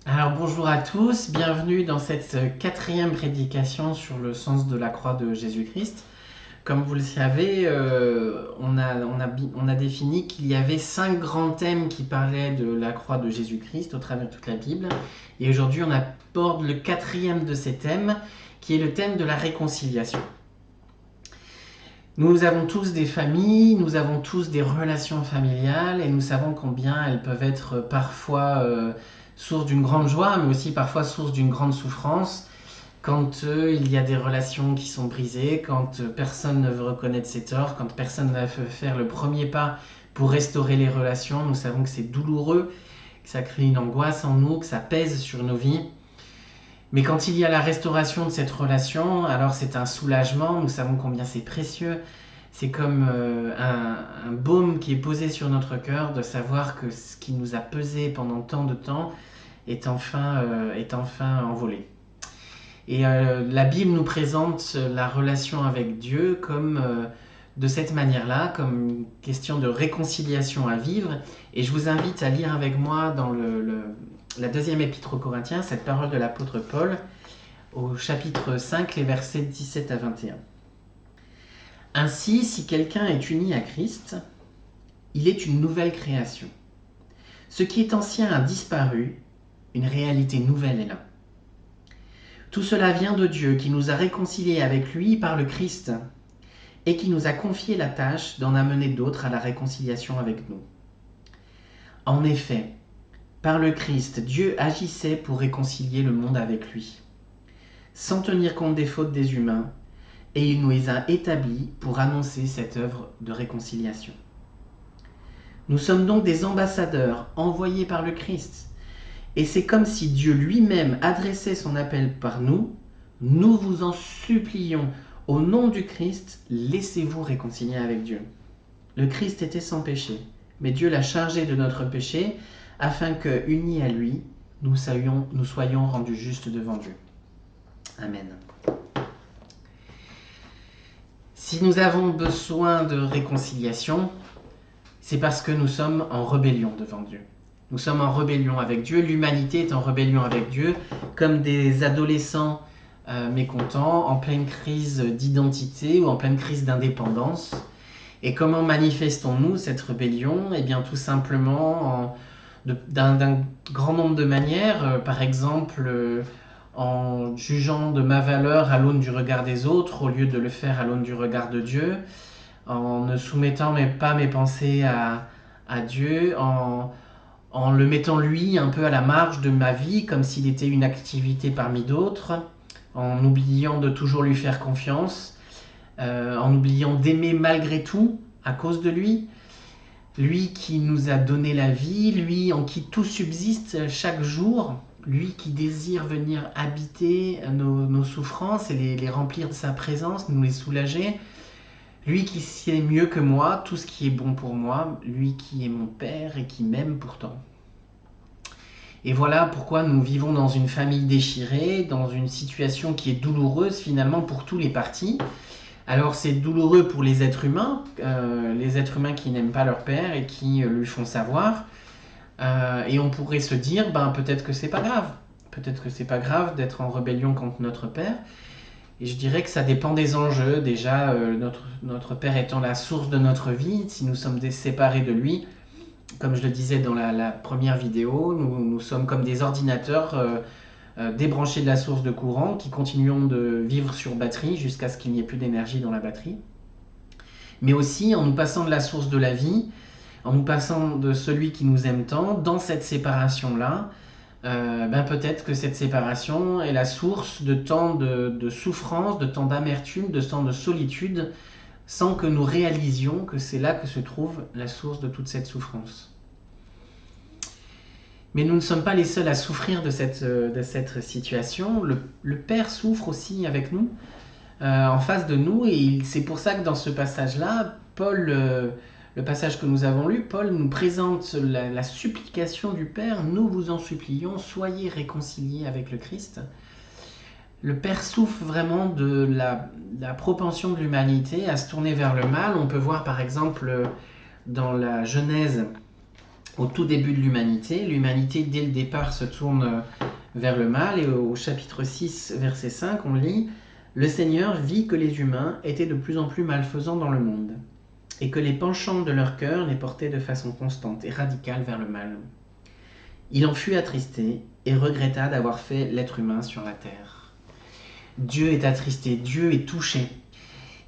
Alors bonjour à tous, bienvenue dans cette quatrième prédication sur le sens de la croix de Jésus-Christ. Comme vous le savez, on a défini qu'il y avait 5 grands thèmes qui parlaient de la croix de Jésus-Christ au travers de toute la Bible. Et aujourd'hui, on aborde le quatrième de ces thèmes, qui est le thème de la réconciliation. Nous avons tous des familles, nous avons tous des relations familiales et nous savons combien elles peuvent être parfois source d'une grande joie, mais aussi parfois source d'une grande souffrance. Quand il y a des relations qui sont brisées, quand personne ne veut reconnaître ses torts, quand personne ne veut faire le premier pas pour restaurer les relations, nous savons que c'est douloureux, que ça crée une angoisse en nous, que ça pèse sur nos vies. Mais quand il y a la restauration de cette relation, alors c'est un soulagement, nous savons combien c'est précieux. C'est comme un baume qui est posé sur notre cœur de savoir que ce qui nous a pesé pendant tant de temps est enfin envolé. Et la Bible nous présente la relation avec Dieu comme de cette manière-là, comme une question de réconciliation à vivre. Et je vous invite à lire avec moi dans la deuxième épître aux Corinthiens, cette parole de l'apôtre Paul, au chapitre 5, les versets 17 à 21. Ainsi, si quelqu'un est uni à Christ, il est une nouvelle création. Ce qui est ancien a disparu, une réalité nouvelle est là. Tout cela vient de Dieu qui nous a réconciliés avec lui par le Christ et qui nous a confié la tâche d'en amener d'autres à la réconciliation avec nous. En effet, par le Christ, Dieu agissait pour réconcilier le monde avec lui, sans tenir compte des fautes des humains, et il nous les a établis pour annoncer cette œuvre de réconciliation. Nous sommes donc des ambassadeurs envoyés par le Christ, et c'est comme si Dieu lui-même adressait son appel par nous. Nous vous en supplions, au nom du Christ, laissez-vous réconcilier avec Dieu. Le Christ était sans péché, mais Dieu l'a chargé de notre péché, afin que, unis à lui, nous soyons rendus justes devant Dieu. Amen. Si nous avons besoin de réconciliation, c'est parce que nous sommes en rébellion devant Dieu. Nous sommes en rébellion avec Dieu, l'humanité est en rébellion avec Dieu, comme des adolescents mécontents, en pleine crise d'identité ou en pleine crise d'indépendance. Et comment manifestons-nous cette rébellion? Eh bien tout simplement d'un grand nombre de manières, par exemple en jugeant de ma valeur à l'aune du regard des autres au lieu de le faire à l'aune du regard de Dieu, en ne soumettant pas mes pensées à Dieu, en le mettant lui un peu à la marge de ma vie comme s'il était une activité parmi d'autres, en oubliant de toujours lui faire confiance, en oubliant d'aimer malgré tout à cause de lui. Lui qui nous a donné la vie, lui en qui tout subsiste chaque jour, lui qui désire venir habiter nos souffrances et les remplir de sa présence, nous les soulager. Lui qui sait mieux que moi tout ce qui est bon pour moi, lui qui est mon Père et qui m'aime pourtant. Et voilà pourquoi nous vivons dans une famille déchirée, dans une situation qui est douloureuse finalement pour tous les partis. Alors c'est douloureux pour les êtres humains qui n'aiment pas leur père et qui lui font savoir. Et on pourrait se dire, peut-être que c'est pas grave. Peut-être que c'est pas grave d'être en rébellion contre notre père. Et je dirais que ça dépend des enjeux. Déjà, notre père étant la source de notre vie, si nous sommes séparés de lui, comme je le disais dans la première vidéo, nous sommes comme des ordinateurs débranchés de la source de courant qui continuons de vivre sur batterie jusqu'à ce qu'il n'y ait plus d'énergie dans la batterie. Mais aussi en nous passant de la source de la vie, en nous passant de celui qui nous aime tant, dans cette séparation-là, peut-être que cette séparation est la source de tant de souffrance, de tant d'amertume, de tant de solitude, sans que nous réalisions que c'est là que se trouve la source de toute cette souffrance. Mais nous ne sommes pas les seuls à souffrir de cette situation. Le Père souffre aussi avec nous, en face de nous, et c'est pour ça que dans ce passage-là, le passage que nous avons lu, Paul nous présente la supplication du Père. Nous vous en supplions, soyez réconciliés avec le Christ. Le Père souffre vraiment de la propension de l'humanité à se tourner vers le mal. On peut voir par exemple dans la Genèse au tout début de l'humanité. L'humanité, dès le départ, se tourne vers le mal. Et au chapitre 6, verset 5, on lit « Le Seigneur vit que les humains étaient de plus en plus malfaisants dans le monde, et que les penchants de leur cœur les portaient de façon constante et radicale vers le mal. Il en fut attristé et regretta d'avoir fait l'être humain sur la terre. » Dieu est attristé, Dieu est touché.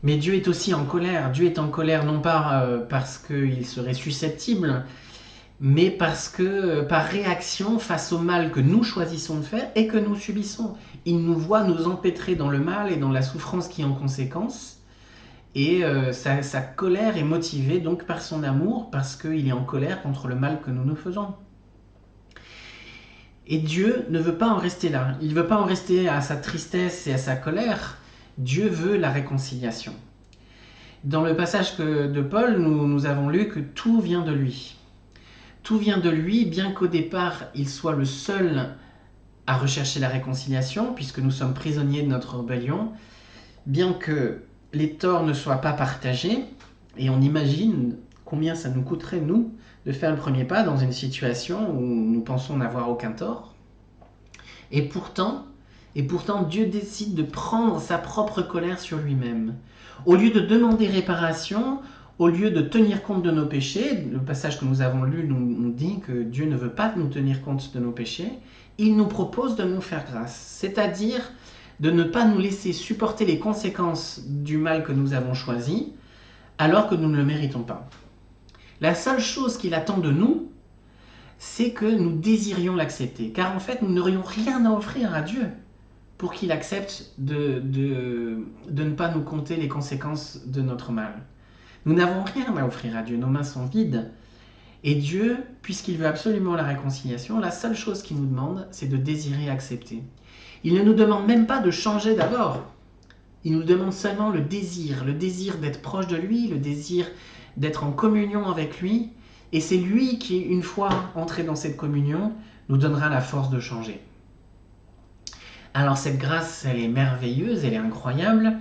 Mais Dieu est aussi en colère. Dieu est en colère non pas parce qu'il serait susceptible, mais parce que par réaction face au mal que nous choisissons de faire et que nous subissons. Il nous voit nous empêtrer dans le mal et dans la souffrance qui en conséquence. Et sa colère est motivée donc par son amour, parce qu'il est en colère contre le mal que nous nous faisons. Et Dieu ne veut pas en rester là. Il ne veut pas en rester à sa tristesse et à sa colère. Dieu veut la réconciliation. Dans le passage de Paul, nous avons lu que tout vient de lui. Tout vient de lui, bien qu'au départ, il soit le seul à rechercher la réconciliation, puisque nous sommes prisonniers de notre rébellion, bien que les torts ne soient pas partagés, et on imagine combien ça nous coûterait, nous, de faire le premier pas dans une situation où nous pensons n'avoir aucun tort. Et pourtant, Dieu décide de prendre sa propre colère sur lui-même. Au lieu de demander réparation, au lieu de tenir compte de nos péchés, le passage que nous avons lu nous dit que Dieu ne veut pas nous tenir compte de nos péchés, il nous propose de nous faire grâce, c'est-à-dire de ne pas nous laisser supporter les conséquences du mal que nous avons choisi, alors que nous ne le méritons pas. La seule chose qu'il attend de nous, c'est que nous désirions l'accepter, car en fait, nous n'aurions rien à offrir à Dieu pour qu'il accepte de ne pas nous compter les conséquences de notre mal. Nous n'avons rien à offrir à Dieu, nos mains sont vides. Et Dieu, puisqu'il veut absolument la réconciliation, la seule chose qu'il nous demande, c'est de désirer accepter. Il ne nous demande même pas de changer d'abord. Il nous demande seulement le désir d'être proche de lui, le désir d'être en communion avec lui. Et c'est lui qui, une fois entré dans cette communion, nous donnera la force de changer. Alors cette grâce, elle est merveilleuse, elle est incroyable.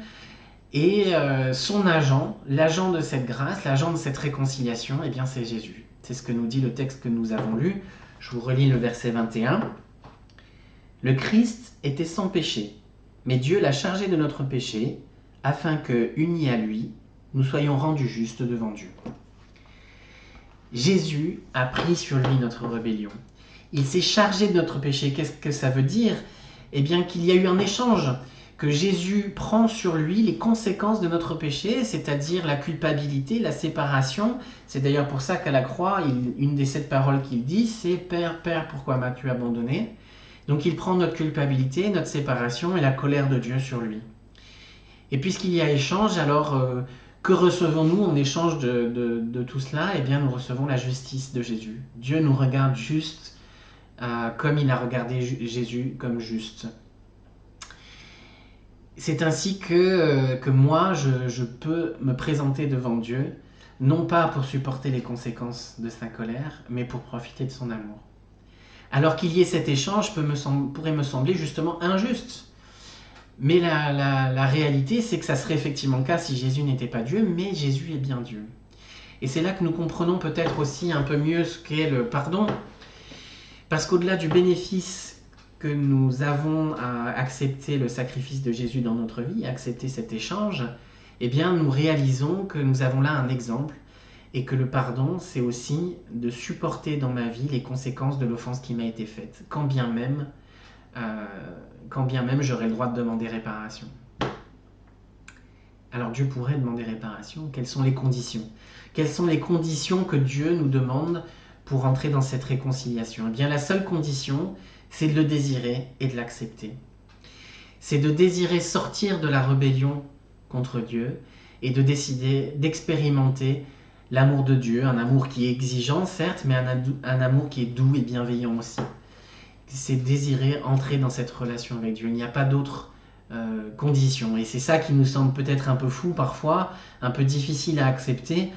Et son agent, l'agent de cette grâce, l'agent de cette réconciliation, eh bien c'est Jésus. C'est ce que nous dit le texte que nous avons lu. Je vous relis le verset 21. Le Christ était sans péché, mais Dieu l'a chargé de notre péché, afin que, unis à lui, nous soyons rendus justes devant Dieu. Jésus a pris sur lui notre rébellion. Il s'est chargé de notre péché. Qu'est-ce que ça veut dire ? Eh bien qu'il y a eu un échange, que Jésus prend sur lui les conséquences de notre péché, c'est-à-dire la culpabilité, la séparation. C'est d'ailleurs pour ça qu'à la croix, une des 7 paroles qu'il dit, c'est « Père, Père, pourquoi m'as-tu abandonné ?» Donc il prend notre culpabilité, notre séparation et la colère de Dieu sur lui. Et puisqu'il y a échange, alors que recevons-nous en échange de tout cela ? Eh bien nous recevons la justice de Jésus. Dieu nous regarde juste comme il a regardé Jésus comme juste. C'est ainsi que moi, je peux me présenter devant Dieu, non pas pour supporter les conséquences de sa colère, mais pour profiter de son amour. Alors qu'il y ait cet échange pourrait me sembler justement injuste. Mais la réalité, c'est que ça serait effectivement le cas si Jésus n'était pas Dieu, mais Jésus est bien Dieu. Et c'est là que nous comprenons peut-être aussi un peu mieux ce qu'est le pardon, parce qu'au-delà du bénéfice que nous avons à accepter le sacrifice de Jésus dans notre vie, à accepter cet échange, eh bien nous réalisons que nous avons là un exemple et que le pardon, c'est aussi de supporter dans ma vie les conséquences de l'offense qui m'a été faite, quand bien même j'aurais le droit de demander réparation. Alors Dieu pourrait demander réparation. Quelles sont les conditions ? Quelles sont les conditions que Dieu nous demande pour entrer dans cette réconciliation ? Eh bien la seule condition, c'est de le désirer et de l'accepter. C'est de désirer sortir de la rébellion contre Dieu et de décider d'expérimenter l'amour de Dieu, un amour qui est exigeant certes, mais un amour qui est doux et bienveillant aussi. C'est désirer entrer dans cette relation avec Dieu. Il n'y a pas d'autre condition. Et c'est ça qui nous semble peut-être un peu fou parfois, un peu difficile à accepter,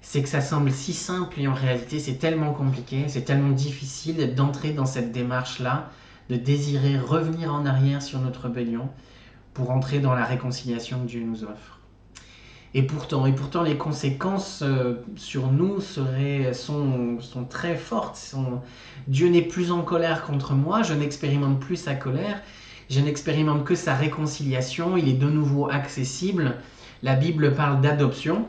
c'est que ça semble si simple et en réalité c'est tellement compliqué, c'est tellement difficile d'entrer dans cette démarche-là, de désirer revenir en arrière sur notre rébellion pour entrer dans la réconciliation que Dieu nous offre. Et pourtant les conséquences sur nous sont très fortes. Dieu n'est plus en colère contre moi, je n'expérimente plus sa colère, je n'expérimente que sa réconciliation, il est de nouveau accessible. La Bible parle d'adoption,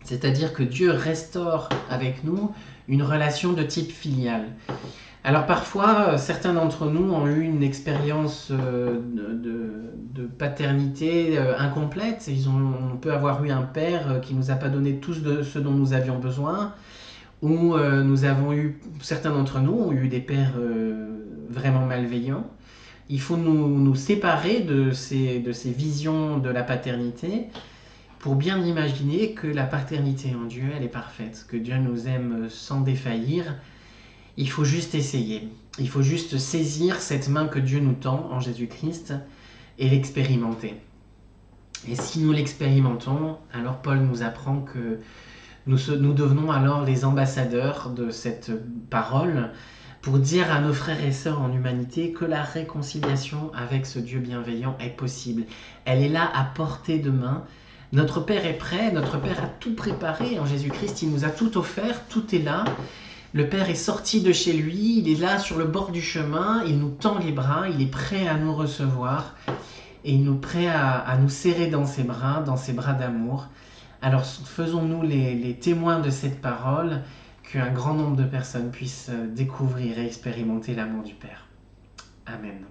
c'est-à-dire que Dieu restaure avec nous une relation de type filial. Alors parfois, certains d'entre nous ont eu une expérience de paternité incomplète. On peut avoir eu un père qui ne nous a pas donné tout ce dont nous avions besoin, ou certains d'entre nous ont eu des pères vraiment malveillants. Il faut nous séparer de ces visions de la paternité pour bien imaginer que la paternité en Dieu, elle est parfaite, que Dieu nous aime sans défaillir. Il faut juste essayer. Il faut juste saisir cette main que Dieu nous tend en Jésus-Christ et l'expérimenter. Et si nous l'expérimentons, alors Paul nous apprend que nous devenons alors les ambassadeurs de cette parole pour dire à nos frères et sœurs en humanité que la réconciliation avec ce Dieu bienveillant est possible. Elle est là à portée de main. Notre Père est prêt, notre Père a tout préparé en Jésus-Christ, il nous a tout offert, tout est là. Le Père est sorti de chez lui, il est là sur le bord du chemin, il nous tend les bras, il est prêt à nous recevoir et il est prêt à nous serrer dans ses bras d'amour. Alors faisons-nous les témoins de cette parole, qu'un grand nombre de personnes puissent découvrir et expérimenter l'amour du Père. Amen.